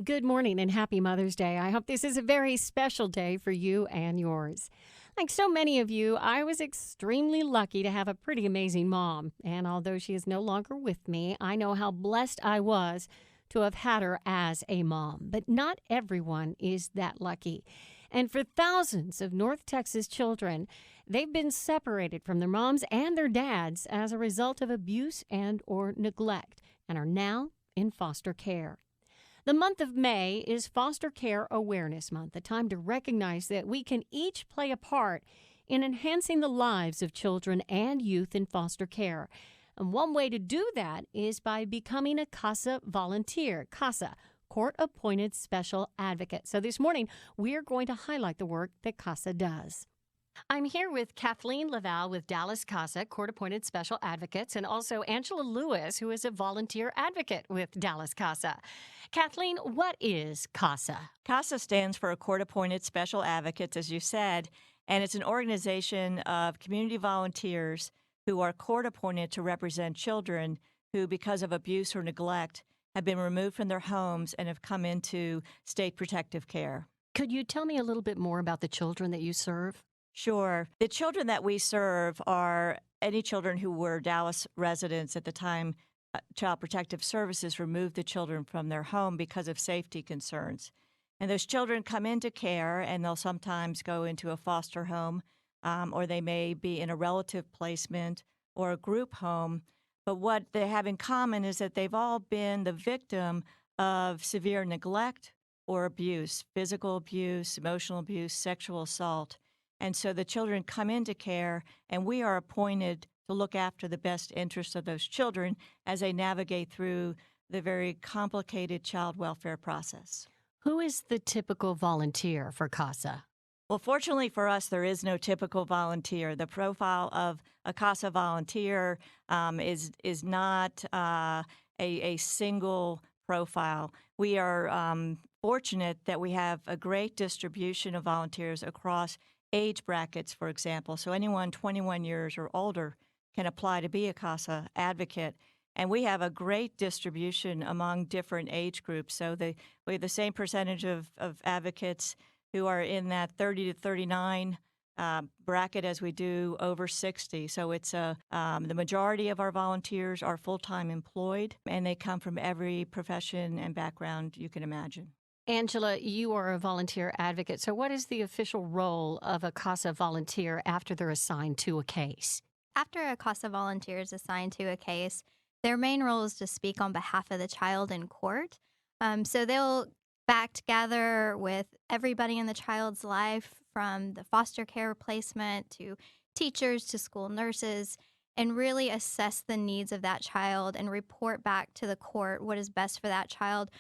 Good morning and happy Mother's Day. I hope this is a very special day for you and yours. Like so many of you, I was extremely lucky to have a pretty amazing mom. And although she is no longer with me, I know how blessed I was to have had her as a mom. But not everyone is that lucky. And for thousands of North Texas children, they've been separated from their moms and their dads as a result of abuse and or neglect and are now in foster care. The month of May is Foster Care Awareness Month, a time to recognize that we can each play a part in enhancing the lives of children and youth in foster care. And one way to do that is by becoming a CASA volunteer. CASA, Court-Appointed Special Advocate. So this morning, we're going to highlight the work that CASA does. I'm here with Kathleen LaValle with Dallas CASA, Court-Appointed Special Advocates, and also Angela Lewis, who is a volunteer advocate with Dallas CASA. Kathleen, what is CASA? CASA stands for Court-Appointed Special Advocates, as you said, and it's an organization of community volunteers who are court-appointed to represent children who, because of abuse or neglect, have been removed from their homes and have come into state protective care. Could you tell me a little bit more about the children that you serve? Sure. The children that we serve are any children who were Dallas residents at the time Child Protective Services removed the children from their home because of safety concerns. And those children come into care, and they'll sometimes go into a foster home, or they may be in a relative placement or a group home. But what they have in common is that they've all been the victim of severe neglect or abuse, physical abuse, emotional abuse, sexual assault. And so the children come into care, and we are appointed to look after the best interests of those children as they navigate through the very complicated child welfare process. Who is the typical volunteer for CASA? Well, fortunately for us, there is no typical volunteer. The profile of a CASA volunteer is not a single profile. We are fortunate that we have a great distribution of volunteers across age brackets, for example. So anyone 21 years or older can apply to be a CASA advocate. And we have a great distribution among different age groups. So we have the same percentage of advocates who are in that 30 to 39 bracket as we do over 60. So it's the majority of our volunteers are full-time employed, and they come from every profession and background you can imagine. Angela, you are a volunteer advocate. So what is the official role of a CASA volunteer after they're assigned to a case? After a CASA volunteer is assigned to a case, their main role is to speak on behalf of the child in court. So they'll gather with everybody in the child's life, from the foster care placement to teachers to school nurses, and really assess the needs of that child and report back to the court what is best for that child,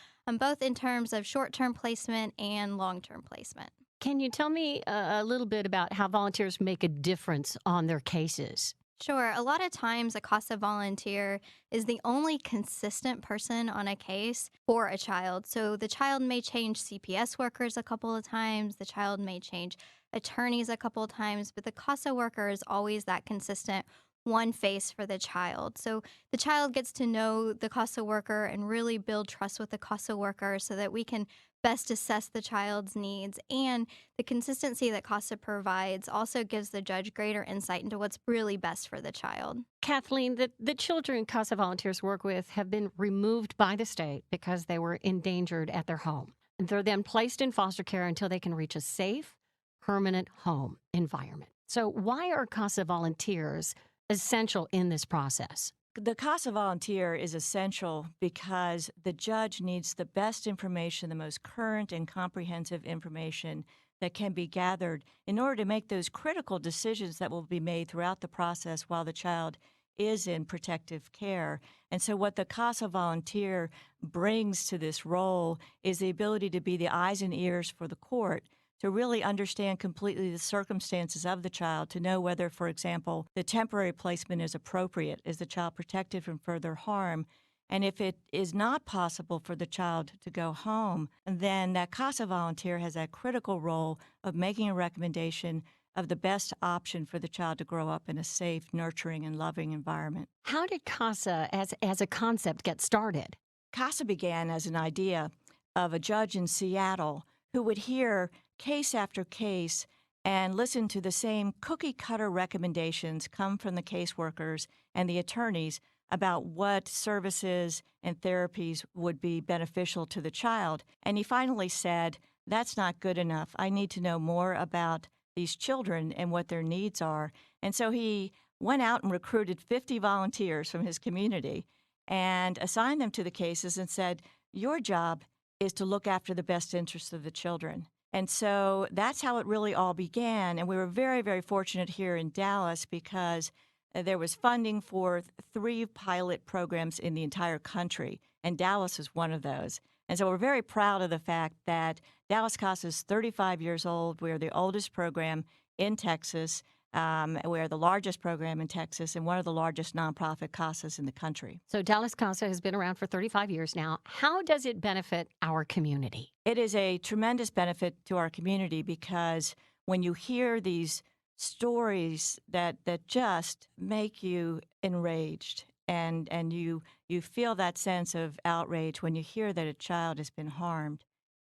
both in terms of short-term placement and long-term placement. Can you tell me a little bit about how volunteers make a difference on their cases? Sure. A lot of times, a CASA volunteer is the only consistent person on a case for a child. So the child may change CPS workers a couple of times, the child may change attorneys a couple of times, but the CASA worker is always that consistent one face for the child. So the child gets to know the CASA worker and really build trust with the CASA worker so that we can best assess the child's needs. And the consistency that CASA provides also gives the judge greater insight into what's really best for the child. Kathleen, the children CASA volunteers work with have been removed by the state because they were endangered at their home. They're then placed in foster care until they can reach a safe, permanent home environment. So why are CASA volunteers essential in this process? The CASA volunteer is essential because the judge needs the best information, the most current and comprehensive information that can be gathered in order to make those critical decisions that will be made throughout the process while the child is in protective care. And so what the CASA volunteer brings to this role is the ability to be the eyes and ears for the court, to really understand completely the circumstances of the child, to know whether, for example, the temporary placement is appropriate. Is the child protected from further harm? And if it is not possible for the child to go home, then that CASA volunteer has that critical role of making a recommendation of the best option for the child to grow up in a safe, nurturing, and loving environment. How did CASA as a concept get started? CASA began as an idea of a judge in Seattle who would hear case after case and listen to the same cookie cutter recommendations come from the caseworkers and the attorneys about what services and therapies would be beneficial to the child. And he finally said, that's not good enough. I need to know more about these children and what their needs are. And so he went out and recruited 50 volunteers from his community and assigned them to the cases and said, your job is to look after the best interests of the children. And so that's how it really all began. And we were very, very fortunate here in Dallas because there was funding for 3 pilot programs in the entire country, and Dallas is one of those. And so we're very proud of the fact that Dallas CASA is 35 years old. We're the oldest program in Texas. We're the largest program in Texas and one of the largest nonprofit CASAs in the country. So Dallas CASA has been around for 35 years now. How does it benefit our community? It is a tremendous benefit to our community because when you hear these stories that just make you enraged and you feel that sense of outrage when you hear that a child has been harmed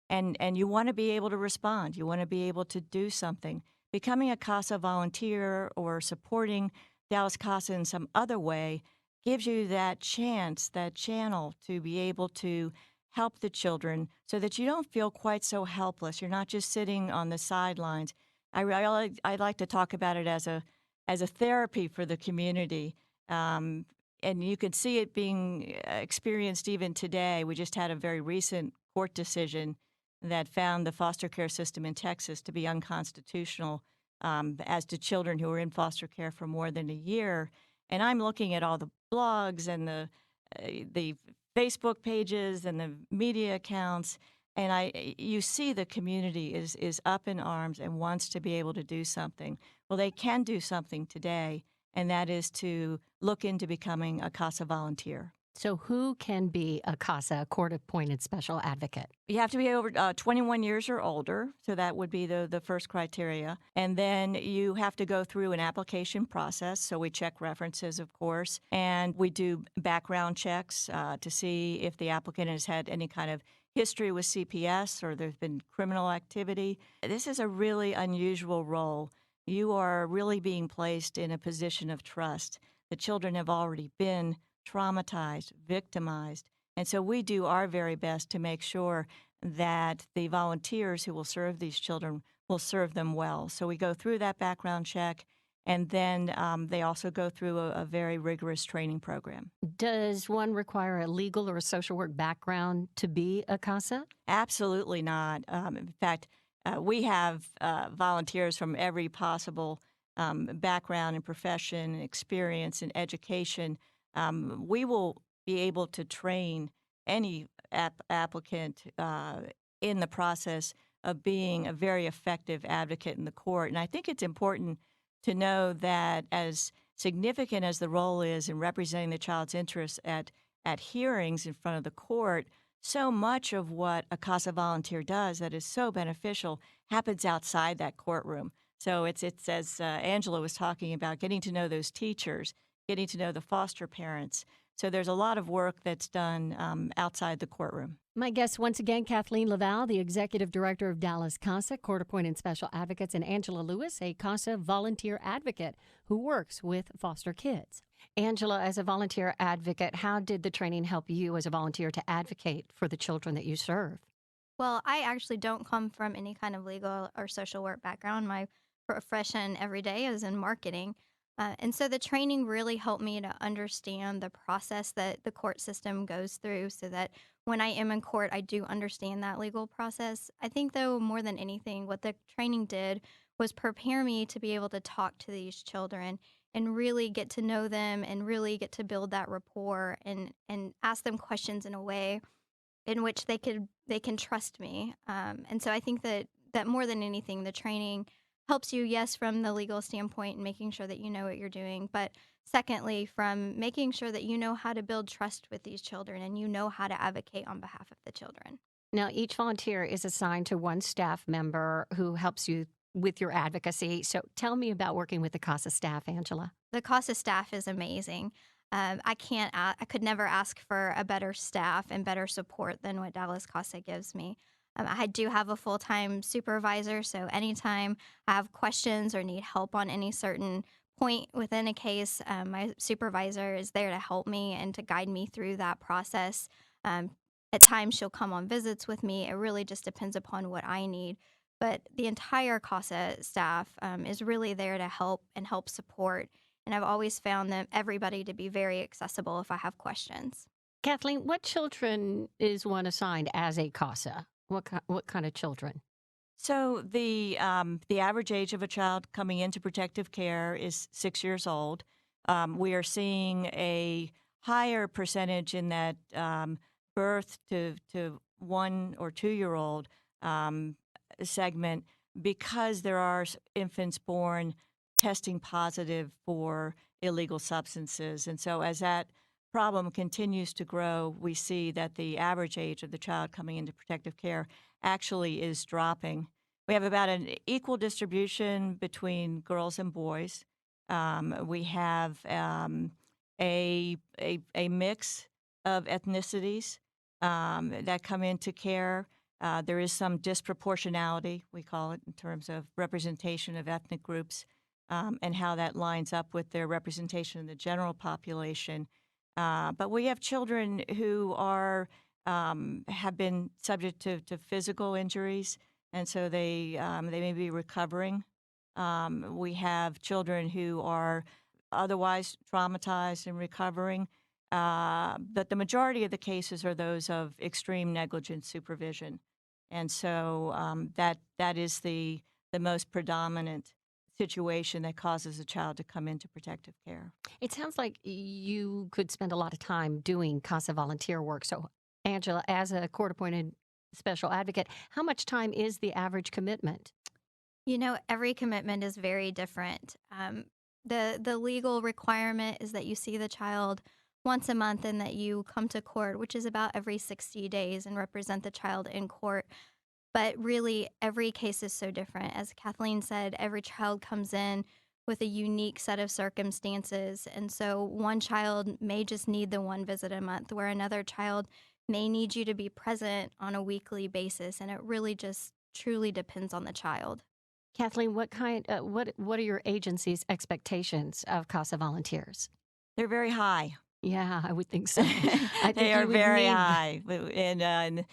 and you want to be able to respond, you want to be able to do something. Becoming a CASA volunteer or supporting Dallas CASA in some other way gives you that chance, that channel to be able to help the children so that you don't feel quite so helpless. You're not just sitting on the sidelines. I like to talk about it as a therapy for the community, and you can see it being experienced even today. We just had a very recent court decision that found the foster care system in Texas to be unconstitutional as to children who were in foster care for more than a year. And I'm looking at all the blogs and the Facebook pages and the media accounts, and you see the community is up in arms and wants to be able to do something. Well, they can do something today, and that is to look into becoming a CASA volunteer. So who can be a CASA, a court-appointed special advocate? You have to be over 21 years or older, so that would be the first criteria. And then you have to go through an application process, so we check references, of course, and we do background checks to see if the applicant has had any kind of history with CPS or there's been criminal activity. This is a really unusual role. You are really being placed in a position of trust. The children have already been traumatized, victimized. And so we do our very best to make sure that the volunteers who will serve these children will serve them well. So we go through that background check, and then they also go through a very rigorous training program. Does one require a legal or a social work background to be a CASA? Absolutely not. In fact, we have volunteers from every possible background and profession, and experience, and education. We will be able to train any applicant in the process of being a very effective advocate in the court. And I think it's important to know that as significant as the role is in representing the child's interests at hearings in front of the court, so much of what a CASA volunteer does that is so beneficial happens outside that courtroom. So it's as Angela was talking about, getting to know those teachers, getting to know the foster parents. So there's a lot of work that's done outside the courtroom. My guest once again, Kathleen LaValle, the Executive Director of Dallas CASA, Court-Appointed Special Advocates, and Angela Lewis, a CASA volunteer advocate who works with foster kids. Angela, as a volunteer advocate, how did the training help you as a volunteer to advocate for the children that you serve? Well, I actually don't come from any kind of legal or social work background. My profession every day is in marketing. And so the training really helped me to understand the process that the court system goes through so that when I am in court, I do understand that legal process. I think, though, more than anything, what the training did was prepare me to be able to talk to these children and really get to know them and really get to build that rapport and ask them questions in a way in which they can trust me. And so I think that more than anything, the training helps you, yes, from the legal standpoint and making sure that you know what you're doing, but secondly, from making sure that you know how to build trust with these children and you know how to advocate on behalf of the children. Now, each volunteer is assigned to one staff member who helps you with your advocacy. So tell me about working with the CASA staff, Angela. The CASA staff is amazing. I could never ask for a better staff and better support than what Dallas CASA gives me. I do have a full-time supervisor, so anytime I have questions or need help on any certain point within a case, my supervisor is there to help me and to guide me through that process. Um, at times, she'll come on visits with me. It really just depends upon what I need. But the entire CASA staff is really there to help and help support. And I've always found them everybody to be very accessible if I have questions. Kathleen, what children is one assigned as a CASA? What kind of children? So the average age of a child coming into protective care is 6 years old. We are seeing a higher percentage in that birth to 1 or 2 year old segment because there are infants born testing positive for illegal substances. And so as that problem continues to grow, we see that the average age of the child coming into protective care actually is dropping. We have about an equal distribution between girls and boys. We have a mix of ethnicities that come into care. There is some disproportionality, we call it, in terms of representation of ethnic groups and how that lines up with their representation in the general population. But we have children who are have been subject to physical injuries, and so they may be recovering. We have children who are otherwise traumatized and recovering. But the majority of the cases are those of extreme negligent supervision, and so that is the most predominant situation that causes a child to come into protective care. It sounds like you could spend a lot of time doing CASA volunteer work. So, Angela, as a court appointed special advocate, how much time is the average commitment? You know, every commitment is very different. The legal requirement is that you see the child once a month and that you come to court, which is about every 60 days, and represent the child in court. But really, every case is so different. As Kathleen said, every child comes in with a unique set of circumstances. And so one child may just need the one visit a month, where another child may need you to be present on a weekly basis. And it really just truly depends on the child. Kathleen, what are your agency's expectations of CASA volunteers? They're very high. Yeah, I would think so. I think They are you would very need high. And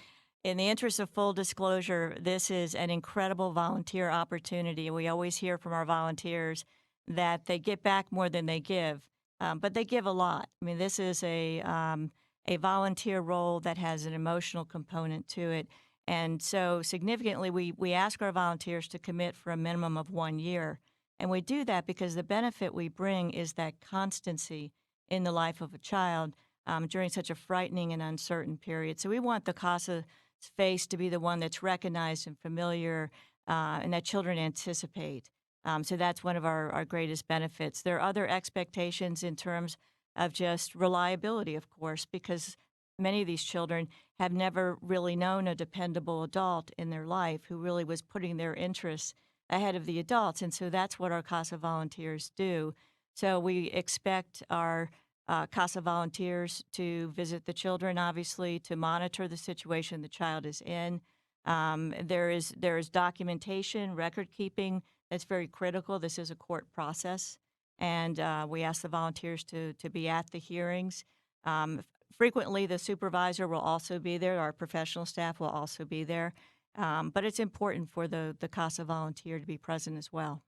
in the interest of full disclosure, this is an incredible volunteer opportunity. We always hear from our volunteers that they get back more than they give, but they give a lot. I mean, this is a volunteer role that has an emotional component to it. And so significantly, we ask our volunteers to commit for a minimum of 1 year. And we do that because the benefit we bring is that constancy in the life of a child during such a frightening and uncertain period. So we want the CASA face to be the one that's recognized and familiar and that children anticipate. So that's one of our greatest benefits. There are other expectations in terms of just reliability, of course, because many of these children have never really known a dependable adult in their life who really was putting their interests ahead of the adults. And so that's what our CASA volunteers do. So we expect our CASA volunteers to visit the children, obviously, to monitor the situation the child is in. There is documentation, record keeping that's very critical. This is a court process, and we ask the volunteers to be at the hearings. Frequently, the supervisor will also be there. Our professional staff will also be there. But it's important for the CASA volunteer to be present as well.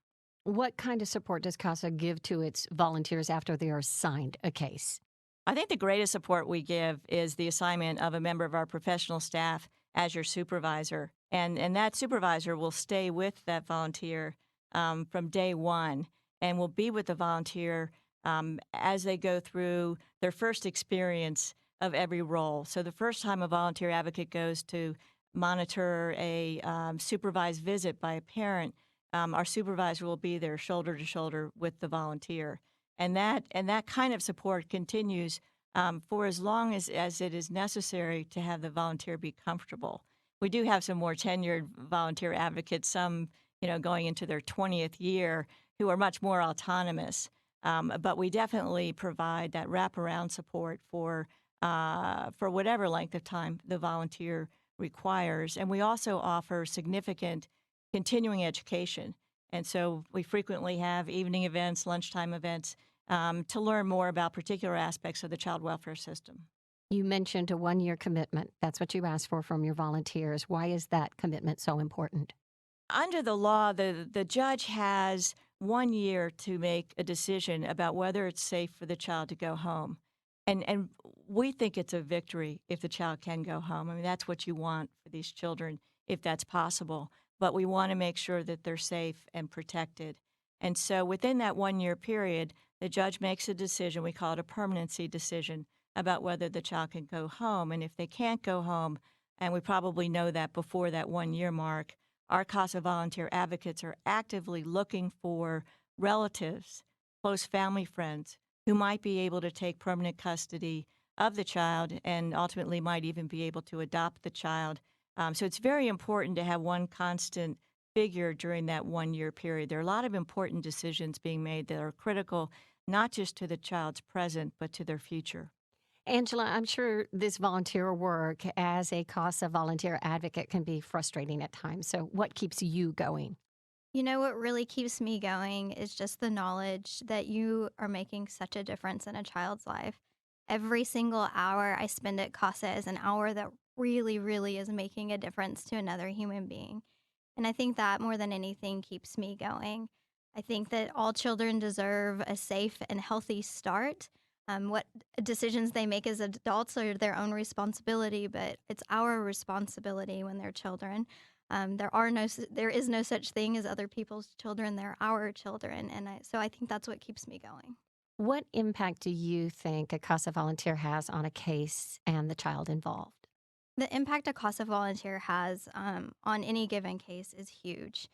What kind of support does CASA give to its volunteers after they are assigned a case? I think the greatest support we give is the assignment of a member of our professional staff as your supervisor. And that supervisor will stay with that volunteer from day one and will be with the volunteer as they go through their first experience of every role. So the first time a volunteer advocate goes to monitor a supervised visit by a parent, our supervisor will be there shoulder to shoulder with the volunteer. And that kind of support continues for as long as it is necessary to have the volunteer be comfortable. We do have some more tenured volunteer advocates, some going into their 20th year, who are much more autonomous. But we definitely provide that wraparound support for whatever length of time the volunteer requires. And we also offer significant continuing education. And so we frequently have evening events, lunchtime events to learn more about particular aspects of the child welfare system. You mentioned a 1-year commitment. That's what you asked for from your volunteers. Why is that commitment so important? Under the law, the judge has 1 year to make a decision about whether it's safe for the child to go home. And we think it's a victory if the child can go home. I mean, that's what you want for these children, if that's possible. But we want to make sure that they're safe and protected. And so within that 1-year period, the judge makes a decision, we call it a permanency decision, about whether the child can go home. And if they can't go home, and we probably know that before that 1-year mark, our CASA volunteer advocates are actively looking for relatives, close family friends, who might be able to take permanent custody of the child and ultimately might even be able to adopt the child. So it's very important to have one constant figure during that 1-year period. There are a lot of important decisions being made that are critical, not just to the child's present, but to their future. Angela, I'm sure this volunteer work as a CASA volunteer advocate can be frustrating at times. So, what keeps you going? You know what really keeps me going is just the knowledge that you are making such a difference in a child's life. Every single hour I spend at CASA is an hour that really, really is making a difference to another human being. And I think that more than anything keeps me going. I think that all children deserve a safe and healthy start. What decisions they make as adults are their own responsibility, but it's our responsibility when they're children. There is no such thing as other people's children. They're our children, and so I think that's what keeps me going. What impact do you think a CASA volunteer has on a case and the child involved? The impact a CASA volunteer has on any given case is huge.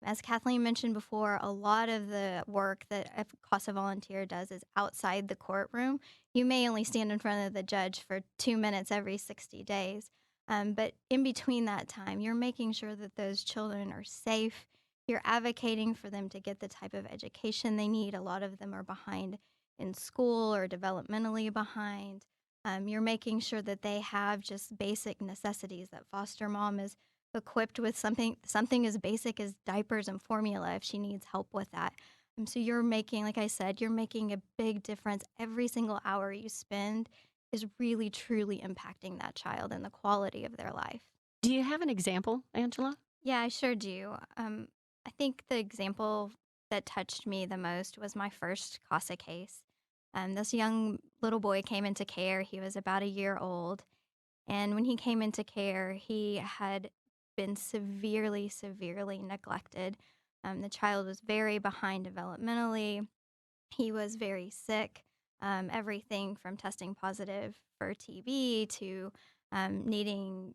As Kathleen mentioned before, a lot of the work that a CASA volunteer does is outside the courtroom. You may only stand in front of the judge for 2 minutes every 60 days. But in between that time, you're making sure that those children are safe. You're advocating for them to get the type of education they need. A lot of them are behind in school or developmentally behind. You're making sure that they have just basic necessities, that foster mom is equipped with something as basic as diapers and formula if she needs help with that. So you're making, like I said, you're making a big difference. Every single hour you spend is really truly impacting that child and the quality of their life. Do you have an example, Angela? Yeah, I sure do. I think the example that touched me the most was my first CASA case. This young little boy came into care. He was about a year old. And when he came into care, he had been severely, severely neglected. The child was very behind developmentally. He was very sick. Everything from testing positive for TB to needing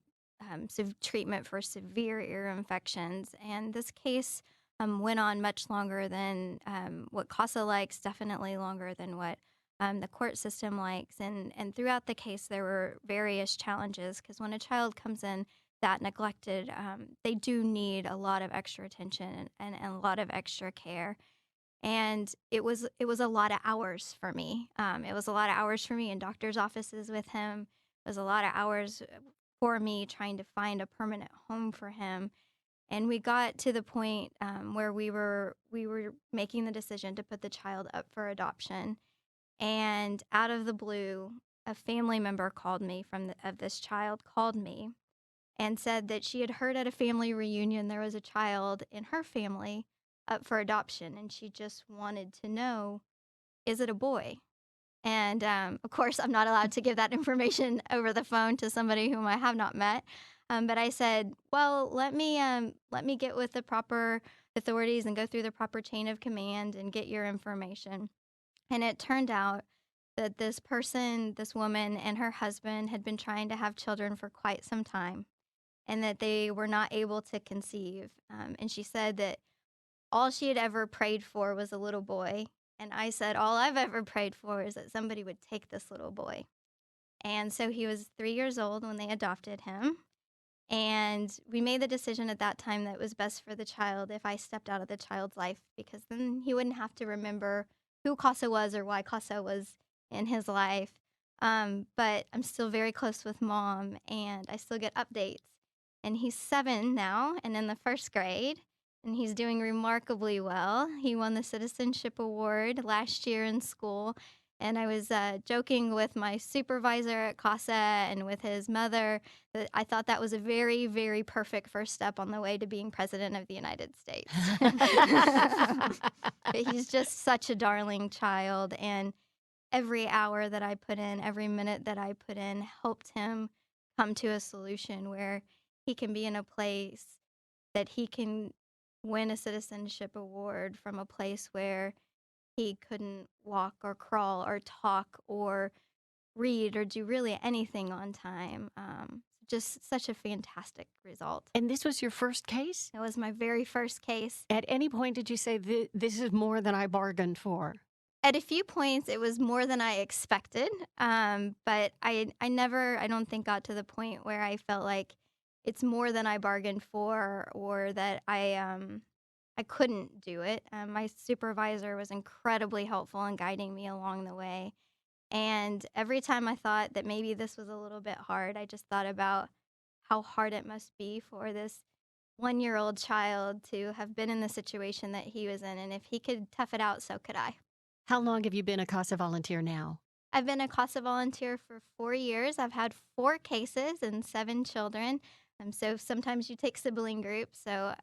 treatment for severe ear infections. And this case went on much longer than what CASA likes, definitely longer than what the court system likes. And throughout the case, there were various challenges because when a child comes in that neglected, they do need a lot of extra attention and a lot of extra care. And it was a lot of hours for me. It was a lot of hours for me in doctor's offices with him. It was a lot of hours for me trying to find a permanent home for him. And we got to the point where we were making the decision to put the child up for adoption. And out of the blue, a family member called me of this child called me and said that she had heard at a family reunion there was a child in her family up for adoption, and she just wanted to know, is it a boy? And of course, I'm not allowed to give that information over the phone to somebody whom I have not met. But I said, well, let me get with the proper authorities and go through the proper chain of command and get your information. And it turned out that this woman and her husband had been trying to have children for quite some time and that they were not able to conceive. And she said that all she had ever prayed for was a little boy. And I said, all I've ever prayed for is that somebody would take this little boy. And so he was 3 years old when they adopted him. And we made the decision at that time that it was best for the child if I stepped out of the child's life because then he wouldn't have to remember who CASA was or why CASA was in his life. But I'm still very close with Mom, and I still get updates. And he's 7 now and in the first grade, and he's doing remarkably well. He won the Citizenship Award last year in school. And I was joking with my supervisor at CASA and with his mother that I thought that was a very, very perfect first step on the way to being president of the United States. But he's just such a darling child, and every hour that I put in, every minute that I put in helped him come to a solution where he can be in a place that he can win a citizenship award from a place where he couldn't walk or crawl or talk or read or do really anything on time. Just such a fantastic result. And this was your first case? It was my very first case. At any point did you say, this is more than I bargained for? At a few points, it was more than I expected, but I don't think got to the point where I felt like it's more than I bargained for or that I couldn't do it. My supervisor was incredibly helpful in guiding me along the way. And every time I thought that maybe this was a little bit hard, I just thought about how hard it must be for this 1-year-old child to have been in the situation that he was in. And if he could tough it out, so could I. How long have you been a CASA volunteer now? I've been a CASA volunteer for 4 years. I've had 4 cases and 7 children. So sometimes you take sibling groups. So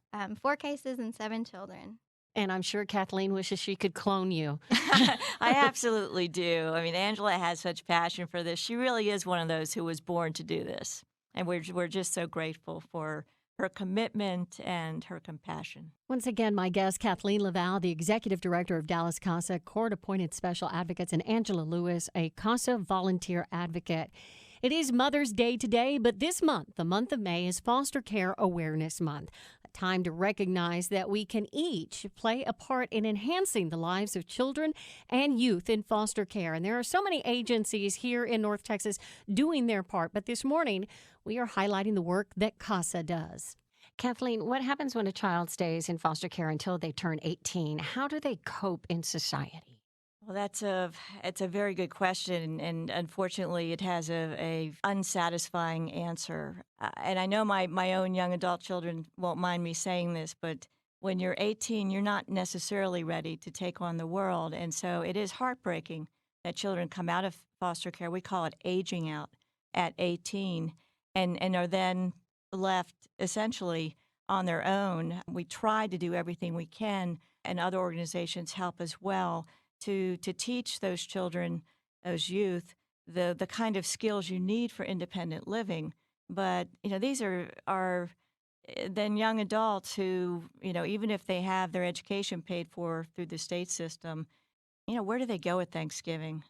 4 cases and 7 children. And I'm sure Kathleen wishes she could clone you. I absolutely do. I mean, Angela has such passion for this. She really is one of those who was born to do this. And we're just so grateful for her commitment and her compassion. Once again, my guest, Kathleen LaValle, the Executive Director of Dallas CASA, Court-Appointed Special Advocates, and Angela Lewis, a CASA volunteer advocate. It is Mother's Day today, but this month, the month of May, is Foster Care Awareness Month, a time to recognize that we can each play a part in enhancing the lives of children and youth in foster care. And there are so many agencies here in North Texas doing their part, but this morning we are highlighting the work that CASA does. Kathleen, what happens when a child stays in foster care until they turn 18? How do they cope in society? Well, it's a very good question, and unfortunately, it has a unsatisfying answer. And I know my own young adult children won't mind me saying this, but when you're 18, you're not necessarily ready to take on the world, and so it is heartbreaking that children come out of foster care. We call it aging out at 18, and are then left essentially on their own. We try to do everything we can, and other organizations help as well, to teach those children, those youth, the kind of skills you need for independent living. But, these are then young adults who, even if they have their education paid for through the state system, where do they go at Thanksgiving?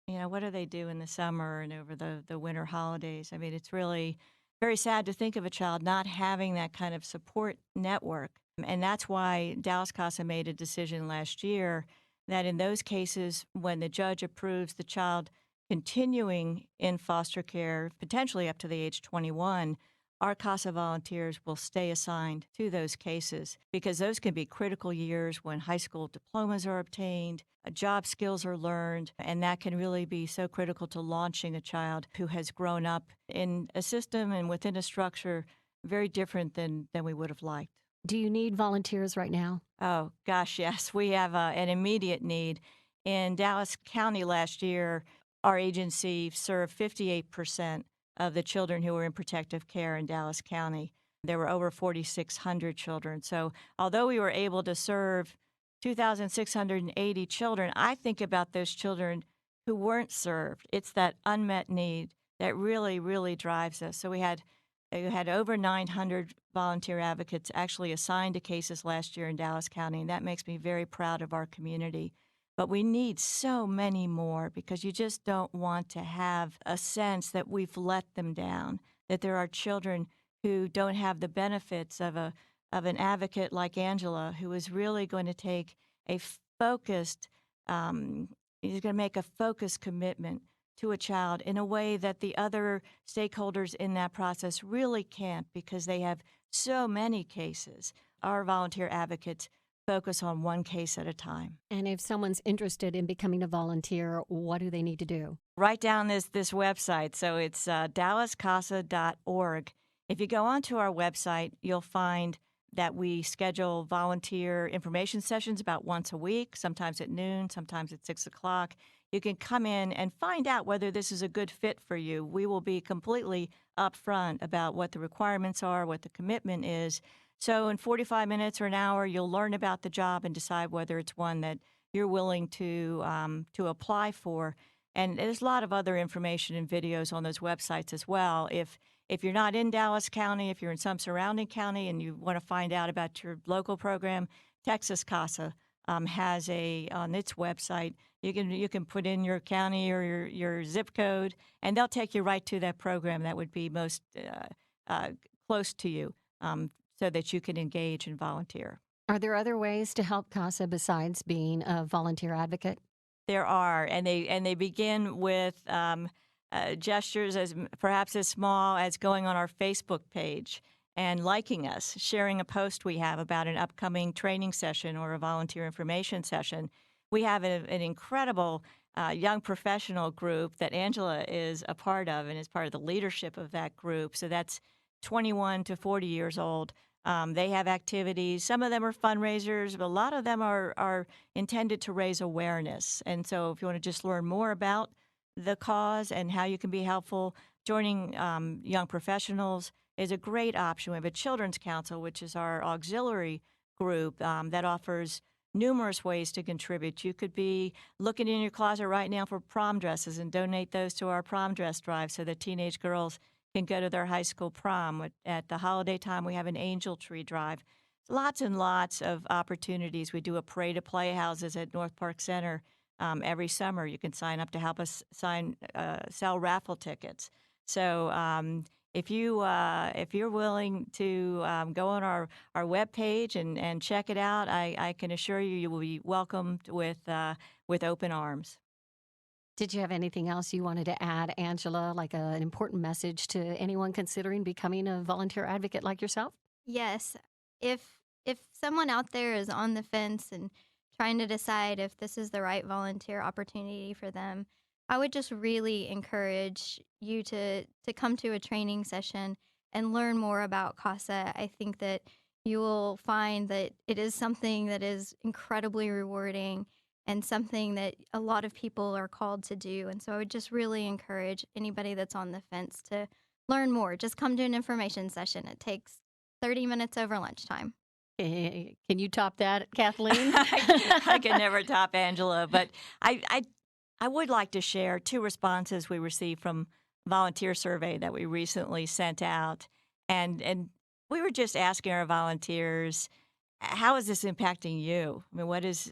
What do they do in the summer and over the winter holidays? I mean, it's really very sad to think of a child not having that kind of support network. And that's why Dallas CASA made a decision last year that in those cases, when the judge approves the child continuing in foster care, potentially up to the age 21, our CASA volunteers will stay assigned to those cases because those can be critical years when high school diplomas are obtained, job skills are learned, and that can really be so critical to launching a child who has grown up in a system and within a structure very different than we would have liked. Do you need volunteers right now? Oh, gosh, yes. We have an immediate need. In Dallas County last year, our agency served 58% of the children who were in protective care in Dallas County. There were over 4,600 children. So although we were able to serve 2,680 children, I think about those children who weren't served. It's that unmet need that really, really drives us. So we had over 900 volunteer advocates actually assigned to cases last year in Dallas County, and that makes me very proud of our community. But we need so many more because you just don't want to have a sense that we've let them down, that there are children who don't have the benefits of an advocate like Angela, who is really going to take a focused, he's going to make a focused commitment to a child in a way that the other stakeholders in that process really can't because they have so many cases. Our volunteer advocates focus on one case at a time. And if someone's interested in becoming a volunteer, what do they need to do? Write down this website. So it's dallascasa.org. If you go onto our website, you'll find that we schedule volunteer information sessions about once a week, sometimes at noon, sometimes at 6 o'clock. You can come in and find out whether this is a good fit for you. We will be completely upfront about what the requirements are, what the commitment is. So in 45 minutes or an hour, you'll learn about the job and decide whether it's one that you're willing to apply for. And there's a lot of other information and videos on those websites as well. If you're not in Dallas County, if you're in some surrounding county and you want to find out about your local program, Texas CASA has on its website. You can put in your county or your zip code, and they'll take you right to that program that would be most close to you, so that you can engage and volunteer. Are there other ways to help CASA besides being a volunteer advocate? There are, and they begin with gestures perhaps as small as going on our Facebook page and liking us, sharing a post we have about an upcoming training session or a volunteer information session. We have an incredible young professional group that Angela is a part of and is part of the leadership of that group. So that's 21 to 40 years old. They have activities. Some of them are fundraisers, but a lot of them are intended to raise awareness. And so if you want to just learn more about the cause and how you can be helpful, joining young professionals is a great option. We have a Children's Council, which is our auxiliary group that offers numerous ways to contribute. You could be looking in your closet right now for prom dresses and donate those to our prom dress drive so that teenage girls can go to their high school prom. At the holiday time, we have an angel tree drive. Lots and lots of opportunities. We do a parade of playhouses at North Park Center every summer. You can sign up to help us sell raffle tickets. So if you're willing to go on our webpage and check it out, I can assure you will be welcomed with open arms. Did you have anything else you wanted to add, Angela, like an important message to anyone considering becoming a volunteer advocate like yourself? Yes. If someone out there is on the fence and trying to decide if this is the right volunteer opportunity for them, I would just really encourage you to come to a training session and learn more about CASA. I think that you will find that it is something that is incredibly rewarding and something that a lot of people are called to do. And so I would just really encourage anybody that's on the fence to learn more. Just come to an information session. It takes 30 minutes over lunchtime. Can you top that, Kathleen? I can never top Angela, but I would like to share two responses we received from a volunteer survey that we recently sent out. And we were just asking our volunteers, how is this impacting you? I mean, what is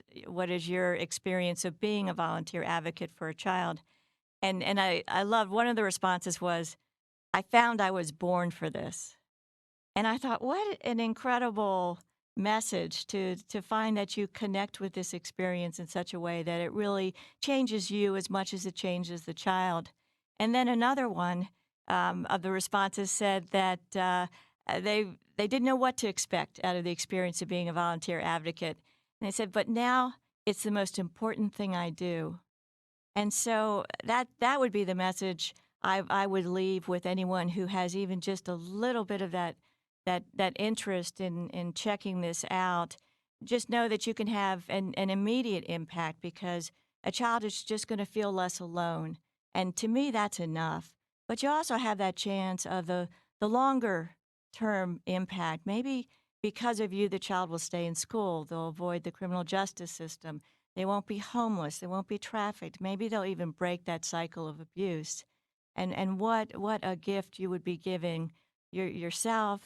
your experience of being a volunteer advocate for a child? And I loved one of the responses was, I found I was born for this. And I thought, what an incredible message to find that you connect with this experience in such a way that it really changes you as much as it changes the child. And then another one of the responses said that they didn't know what to expect out of the experience of being a volunteer advocate. And they said, but now it's the most important thing I do. And so that would be the message I would leave with anyone who has even just a little bit of that interest in checking this out. Just know that you can have an immediate impact because a child is just going to feel less alone. And to me, that's enough. But you also have that chance of the longer term impact. Maybe because of you, the child will stay in school. They'll avoid the criminal justice system. They won't be homeless. They won't be trafficked. Maybe they'll even break that cycle of abuse. And what a gift you would be giving yourself,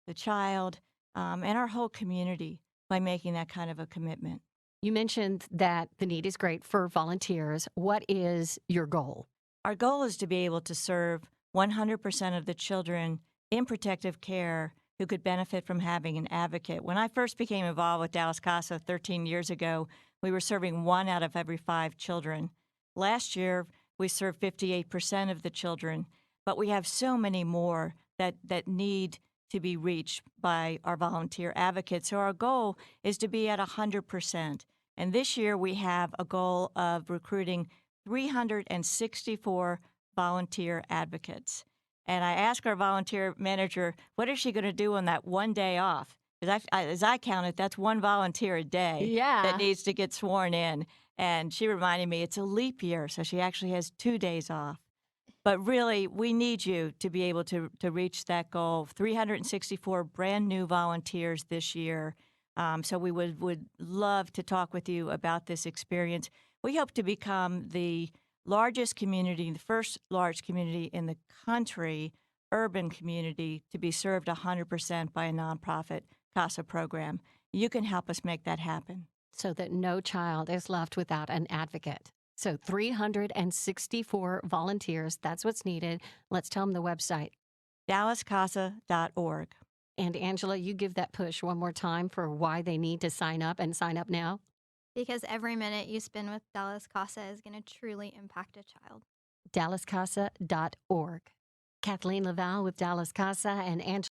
the child, and our whole community by making that kind of a commitment. You mentioned that the need is great for volunteers. What is your goal? Our goal is to be able to serve 100% of the children in protective care who could benefit from having an advocate. When I first became involved with Dallas CASA 13 years ago, we were serving 1 out of every 5 children. Last year, we served 58% of the children, but we have so many more that need to be reached by our volunteer advocates. So our goal is to be at 100%. And this year we have a goal of recruiting 364 volunteer advocates. And I asked our volunteer manager, what is she going to do on that one day off? Because as I count it, that's one volunteer a day that needs to get sworn in. And she reminded me it's a leap year, so she actually has 2 days off. But really, we need you to be able to reach that goal. 364 brand new volunteers this year. So we would love to talk with you about this experience. We hope to become the largest community, the first large community in the country, urban community, to be served 100% by a nonprofit CASA program. You can help us make that happen. So that no child is left without an advocate. So 364 volunteers, that's what's needed. Let's tell them the website. DallasCASA.org. And Angela, you give that push one more time for why they need to sign up and sign up now. Because every minute you spend with Dallas CASA is going to truly impact a child. DallasCASA.org. Kathleen LaValle with Dallas CASA and Angela